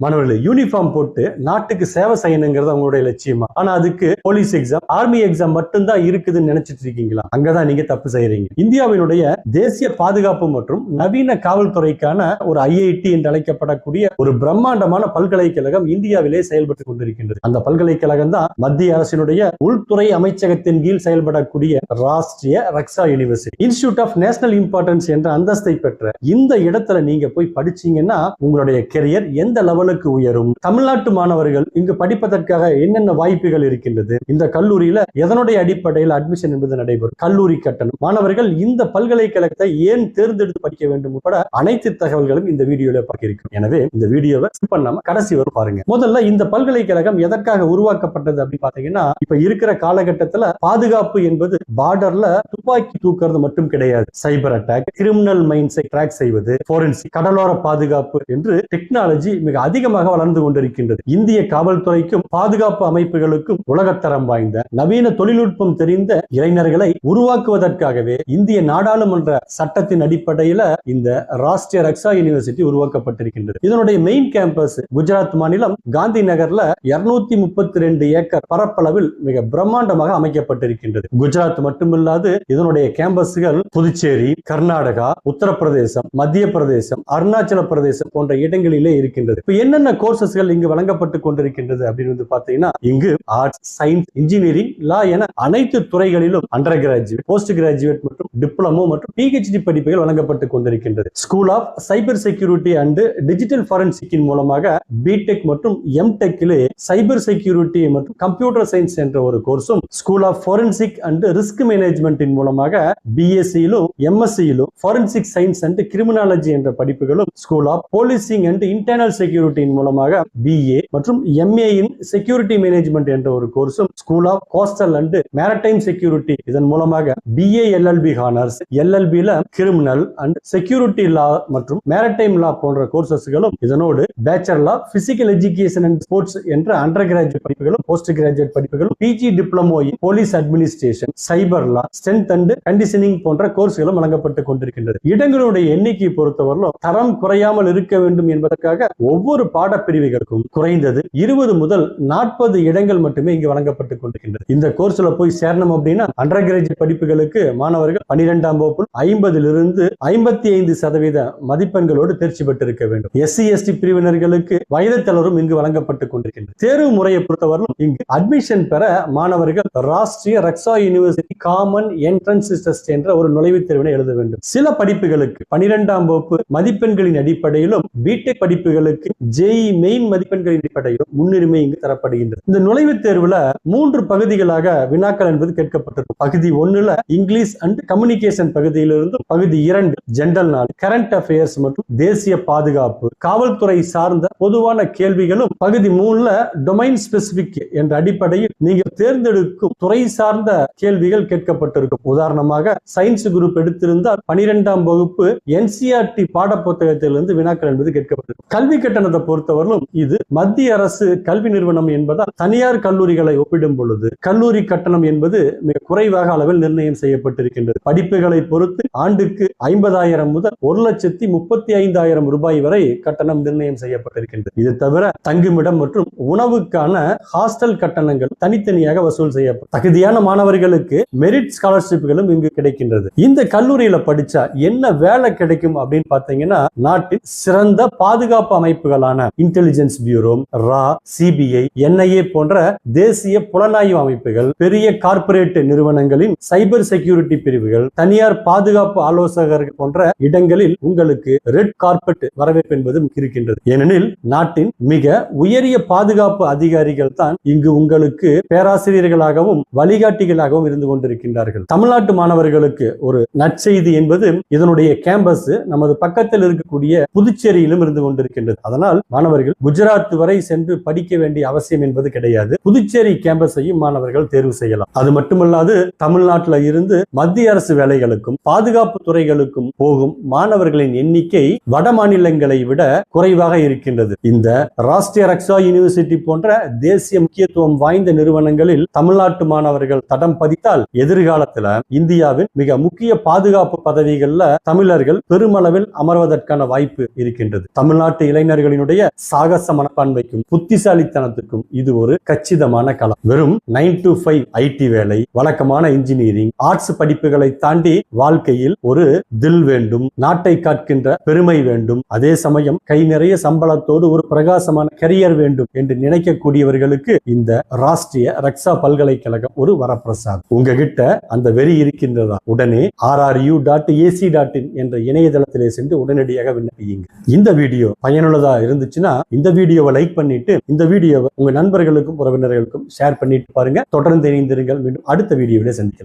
மாணவர்கள் யூனிஃபார்ம் போட்டு நாட்டுக்கு சேவை செய்யணுங்கிறது அவங்களுடைய லட்சியமா? ஆனா அதுக்கு போலீஸ் எக்ஸாம், ஆர்மி எக்ஸாம் மட்டும்தான் இருக்குதுன்னு நினைச்சிட்டு இருக்கீங்களா? அங்கதான் நீங்க தப்பு செய்யறீங்க. இந்தியாவினுடைய தேசிய பாதுகாப்பு மற்றும் நவீன காவல்துறைக்கான ஒரு IIT என்று அழைக்கப்படக்கூடிய ஒரு பிரம்மாண்டமான பல்கலைக்கழகம் இந்தியாவிலே செயல்பட்டு கொண்டிருக்கின்றது. அந்த பல்கலைக்கழகம் தான் மத்திய அரசினுடைய உள்துறை அமைச்சகத்தின் கீழ் செயல்படக்கூடிய Rashtriya Raksha university. Institute of national importance என்ற அந்தஸ்தை பெற்ற இந்த இடத்துல நீங்க போய் படிச்சீங்கன்னா உங்களுடைய கெரியர் எந்த லெவலுக்கு உயரும்? தமிழ்நாட்டு மாணவர்கள் இங்கு படிப்பதற்காக என்னென்ன வாய்ப்புகள் இருக்கின்றது? இந்த கல்லூரியில எதனுடைய அடிப்படையில் அட்மிஷன் என்பது நடைபெறும்? கல்லூரி கட்டணம், மாணவர்கள் இந்த பல்கலைக்கழகத்தை ஏன் தேர்ந்தெடுத்து படிக்க வேண்டும் உட்பட அனைத்து தகவல்களும் இந்த வீடியோல பார்க்கிறோம். எனவே இந்த வீடியோவை ஸ்கிப் பண்ணாம கடைசி வரை பாருங்க. முதல்ல இந்த பல்கலைக்கழகம் எதற்காக உருவாக்கப்பட்டது அப்படின்னு பாத்தீங்கன்னா, இப்ப இருக்கிற காலகட்டத்துல பாதுகாப்பு என்பது பார்டர்ல துப்பாக்கி தூக்குறது மட்டும் கிடையாது. சைபர் அட்டாக், கிரிமினல் மைண்ட்ஸை ட்ராக் செய்வது, போரன்சிக், கடலோர பாதுகாப்பு என்று டெக்னாலஜி மிக அதிகமாக வளர்ந்து கொண்டிருக்கின்றது. இந்திய காவல்துறைக்கும் பாதுகாப்பு அமைப்புகளுக்கும் உலகத்தரம் வாய்ந்த நவீன தொழில்நுட்பம் தெரிந்த இளைஞர்களை உருவாக்குவதற்காகவே இந்திய நாடாளுமன்ற சட்டத்தின் அடிப்படையில இந்த ராஷ்டிரிய ரக்ஷா யூனிவர்சிட்டி உருவாக்கப்பட்டிருக்கின்றது. இதனுடைய மெயின் கேம்பஸ் குஜராத் மாநிலம் காந்தி நகர்ல 232 ஏக்கர் பரப்பளவில் மிக பிரம்மாண்டமாக அமைக்கப்பட்டிருக்கின்றது. குஜராத் மட்டுமில்லாது இதனுடைய கேம்பஸ்கள் புதுச்சேரி, கர்நாடகா, உத்தரப்பிரதேசம், மத்திய பிரதேசம், அருணாச்சல பிரதேசம் போன்ற இடங்களிலே இருக்கின்றது. இப்ப என்னென்ன கோர்சஸ்கள் இங்கு வழங்கப்பட்டு கொண்டிருக்கின்றது அப்படின்னு பாத்தீங்கன்னா, இங்கு ஆர்ட்ஸ், சயின்ஸ், இன்ஜினியரிங், லா என அனைத்து துறைகளிலும் அண்டர் கிராஜுவேட், போஸ்ட் கிராஜுவேட் மற்றும் டிப்ளமோ மற்றும் PhD படிப்புகள் வழங்கப்பட்டு கொண்டிருக்கின்றது. School of cyber security and digital ஃபாரன்சிக்கின் மூலமாக பிடெக் மற்றும் எம்டெக்கிலே சைபர் செக்யூரிட்டி மற்றும் கம்ப்யூட்டர் சயின்ஸ் என்ற ஒரு கோர்ஸும், school of forensic and risk மேனேஜ்மெண்டின் மூலமாக BSc-யிலும் MSc-யிலும் ஃபாரன்சிக் சயின்ஸ் அண்ட் கிரிமினாலஜி என்ற படிப்புகளும், school of policing and internal செக்யூரிட்டியின் மூலமாக BA மற்றும் MA இன் செக்யூரிட்டி மேனேஜ்மெண்ட் என்ற ஒரு கோர்ஸும், school of coastal and maritime security இதன் மூலமாக BA LLB ஹானர்ஸ், LLB-ல கிரிமினல் அண்ட் செக்யூரிட்டி லா மற்றும் மேரிடைம் லா போன்ற கோர்சஸ்களும், இதனோடு bachelor of physical education and sports என்ற அண்டர் கிராஜுவேட் படிப்புகளும், போஸ்ட் கிராஜுவேட் படிப்புகளும், PG diploma in police administration, cyber law, strength and conditioning போன்ற கோர்ஸ்களும் வழங்கப்பட்டு கொண்டிருக்கின்றது. இடங்களுடைய எண்ணிக்கை பொறுத்தவரையிலும் தரம் குறையாமல் இருக்க வேண்டும் என்பதற்காக ஒவ்வொரு பாடப்பிரிவுகளுக்கும் குறைந்தது 20 முதல் 40 இடங்கள் மட்டுமே இங்கு வழங்கப்பட்டு கொண்டிருக்கின்றது. இந்த கோர்ஸ்ல போய் சேரணும் அப்படின்னா அண்டர் கிராஜுவேட் படிப்புகளுக்கு மாணவர்கள் 12ஆம் வகுப்பில் 50லிருந்து 55% மதிப்பெண்களோடு தேர்ச்சி பெற்றிருக்க வேண்டும். SC ST பிரிவினர்களுக்கு வயது தளர்வும் இங்கு வழங்கப்பட்டு கொண்டிருக்கின்றது. தேர்வு முறையை பொறுத்தவரையிலும் இங்கு அட்மிஷன் பெற மாணவர்கள் Rashtriya Raksha university common entrance test என்ற ஒரு நுழைவுத் தேர்வினை எழுத வேண்டும். சில படிப்புகளுக்கு 12ஆம் வகுப்பு மதிப்பெண்களின் அடிப்படையிலும், பிடெக் படிப்புகளுக்கு JEE மெயின் மதிப்பெண்களின் அடிப்படையிலும் முன்னுரிமை இங்கு தரப்படுகின்றது. இந்த நுழைவுத் தேர்வுல 3 பகுதிகளாக வினாக்கள் என்பது கேட்கப்பட்டிருக்கும். பகுதி 1ல இங்கிலீஷ் அண்ட் கம்யூனிகேஷன் பகுதியிலிருந்தும், பகுதி 2 ஜெனரல் நாலேஜ், கரண்ட் அஃபேர்ஸ் மற்றும் தேசிய பாதுகாப்பு, காவல்துறை சார்ந்த பொதுவான கேள்விகளும், பகுதி 3ல டொமைன் ஸ்பெசிபிக் என்ற அடிப்படையில் நீங்கள் தேர்ந்தெடுக்கும் துறை சார்ந்த கேள்விகள் கேட்கப்பட்டிருக்கும். உதாரணமாக சயின்ஸ் குரூப் எடுத்திருந்தால் 12ஆம் வகுப்பு NCERT பாட புத்தகத்திலிருந்து வினாக்கள் என்பது கேட்கப்பட்டிருக்கும். கல்வி கட்டணத்தை பொறுத்தவரையிலும் இது மத்திய அரசு கல்வி நிறுவனம் என்பதால் தனியார் கல்லூரிகளை ஒப்பிடும் பொழுது கல்லூரி கட்டணம் என்பது மிக குறைவாக அளவில் நிர்ணயம் செய்யப்பட்டிருக்கின்றது. படிப்புகளை பொறுத்து ஆண்டுக்கு 50,000 முதல் 1,35,000 ரூபாய் வரை கட்டணம் நிர்ணயம் செய்யப்பட்டிருக்கின்றது. இது தவிர தங்குமிடம் மற்றும் உணவுக்கான ஹாஸ்டல் கட்டணங்கள் தனித்தனியாக வசூல் செய்யப்படும். தகுதியான மாணவர்களுக்கு மெரிட் ஸ்காலர்ஷிப்களும் இங்கு கிடைக்கின்றது. இந்த கல்லூரியில படிச்சா என்ன வேலை கிடைக்கும் அப்படின்னு பாத்தீங்கன்னா, நாட்டின் சிறந்த பாதுகாப்பு அமைப்புகளான இன்டெலிஜென்ஸ் பியூரோ, ரா, CBI, NIA போன்ற தேசிய புலனாய்வு அமைப்புகள், பெரிய கார்ப்பரேட் நிறுவனங்களின் சைபர் செக்யூரிட்டி பிரிவுகள், தனியார் பாதுகாப்பு ஆலோசகர்கள் போன்ற இடங்களில் உங்களுக்கு ரெட் கார்பெட் வரவேற்பு என்பதும் இருக்கின்றது. ஏனெனில் நாட்டின் மிக உயரிய பாதுகாப்பு அதிகாரிகள் தான் இங்கு உங்களுக்கு பேராசிரியர்களாகவும் வழிகாட்டிகளாகவும் இருந்து கொண்டிருக்கின்றார்கள். தமிழ்நாட்டு மாணவர்களுக்கு ஒரு நற்செய்தி என்பது இதனுடைய கேம்பஸ் நமது பக்கத்தில் இருக்கக்கூடிய புதுச்சேரியிலும் இருந்து கொண்டிருக்கின்றது. அதனால் மாணவர்கள் குஜராத் வரை சென்று படிக்க வேண்டிய அவசியம் என்பது கிடையாது. புதுச்சேரி கேம்பஸையும் மாணவர்கள் தேர்வு செய்யலாம். அது மட்டுமல்லாது தமிழ்நாட்டில் இருந்து மத்திய அரசு வேலைகளுக்கும் பாதுகாப்பு துறைகளுக்கும் போகும் மாணவர்களின் எண்ணிக்கை வட மாநிலங்களை விட குறைவாக இருக்கின்றது. இந்த ராஷ்டிரிய ரக்ஷா யூனிவர்சிட்டி போன்ற தேசிய முக்கியத்துவம் வாய்ந்த நிறுவனங்களில் தமிழ்நாட்டு மாணவர்கள் தடம் பதித்தால் எதிர்காலத்தில் இந்தியாவின் மிக முக்கிய பாதுகாப்பு பதவிகள்ல தமிழர்கள் பெருமளவில் அமர்வதற்கான வாய்ப்பு இருக்கின்றது. தமிழ்நாட்டு இளைஞர்களினுடைய மாணவர்களுடைய சாகச மனப்பான்மைக்கும் புத்திசாலித்தனத்துக்கும் இது ஒரு கச்சிதமான களம். வெறும் 9 to 5 ஐடி வேலை, வழக்கமான இன்ஜினியரிங், ஆர்ட்ஸ் படிப்புகளை தாண்டி வாழ்க்கையில் ஒரு தில் வேண்டும், நாட்டை காக்கின்ற பெருமை வேண்டும், அதே சமயம் கை நிறைய சம்பளத்தோடு ஒரு பிரகாசமான கரியர் வேண்டும் என்று நினைக்கக்கூடியவர்களுக்கு இந்த ராஷ்டிரிய ரக்ஷா பல்கலைக்கழகம் ஒரு வரப்பிரசாதம். உங்ககிட்ட அந்த வெறி இருக்கின்றதா? உடனே rru.ac.in என்ற இணையதளத்திலே சென்று உடனடியாக விண்ணப்பியுங்க. இந்த வீடியோ பயனுள்ளதா இருந்துச்சுன்னா இந்த வீடியோவை லைக் பண்ணிட்டு இந்த வீடியோவை உங்க நண்பர்களுக்கும் உறவினர்களுக்கும் ஷேர் பண்ணிட்டு பாருங்க. தொடர்ந்து இணைந்திருங்கள். மீண்டும் அடுத்த வீடியோவிலே சந்திக்கலாம்.